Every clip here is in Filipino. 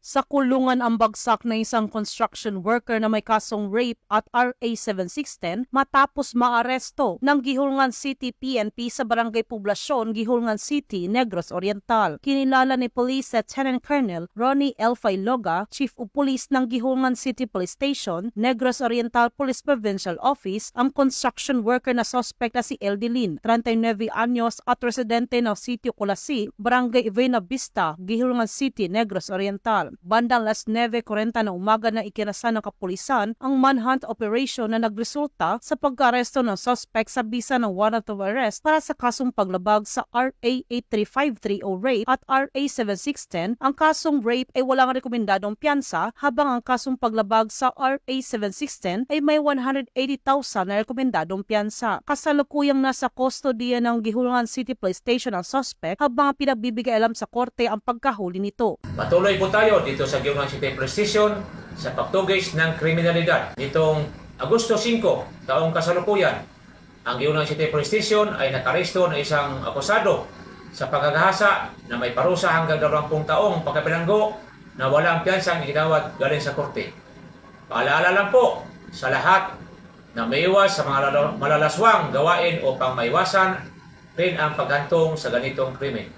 Sa kulungan ang bagsak na isang construction worker na may kasong rape at RA 7610 matapos maaresto ng Gihulngan City PNP sa Barangay Poblasyon, Gihulngan City, Negros Oriental. Kinilala ni Police Lieutenant Colonel Ronnie L. Failoga, Chief of Police ng Gihulngan City Police Station, Negros Oriental Police Provincial Office, ang construction worker na suspect na si Eldilin, 39 anyos at residente ng Sitio Colasi, Barangay Buena Vista, Gihulngan City, Negros Oriental. Bandang 9:40 na umaga na ikinasa ng kapulisan ang manhunt operation na nagresulta sa pag-aresto ng suspect sa bisa ng warrant of arrest para sa kasong paglabag sa RA 83530 rape at RA 7610. Ang kasong rape ay walang rekomendadong piyansa habang ang kasong paglabag sa RA 7610 ay may 180,000 na rekomendadong piyansa. Kasalukuyang nasa kustodiya ng Gihulngan City Police Station ang suspect habang pinagbibigay alam sa korte ang pagkahuli nito. Patuloy po tayo dito sa Gihulngan City Police Station sa pagtugis ng kriminalidad. Nitong Agosto 5, taong kasalukuyan, ang Gihulngan City Police Station ay nakaresto ng isang akusado sa pagkagahasa na may parusa hanggang 20 taong pagkabilanggo na walang piyansang iginawad galing sa korte. Paalala lang po sa lahat na maiwas sa mga malalaswang gawain upang maiwasan rin ang paghantong sa ganitong krimen.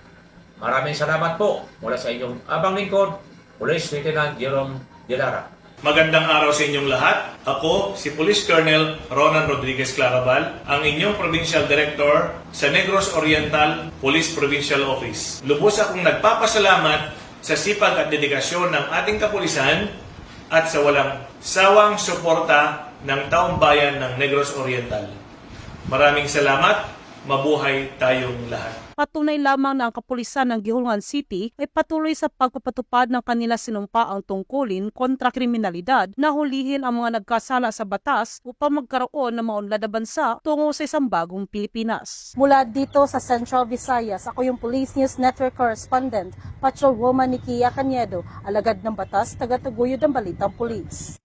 Maraming salamat po mula sa inyong abang lingkod, Police Lieutenant Jerome Dilara. Magandang araw sa inyong lahat. Ako, si Police Colonel Ronan Rodriguez Clarabal, ang inyong Provincial Director sa Negros Oriental Police Provincial Office. Lubos akong nagpapasalamat sa sipag at dedikasyon ng ating kapulisan at sa walang sawang suporta ng taong bayan ng Negros Oriental. Maraming salamat. Mabuhay tayong lahat. Patunay lamang na ang kapulisan ng Gihulngan City ay patuloy sa pagpapatupad ng kanila sinumpaang tungkulin kontra kriminalidad na hulihin ang mga nagkasala sa batas upang magkaroon ng maunlad na bansa tungo sa isang bagong Pilipinas. Mula dito sa Central Visayas, ako yung Police News Network Correspondent, Patrolwoman Nikia Caniedo, alagad ng batas, taga-taguyod ng Balitang Pulis.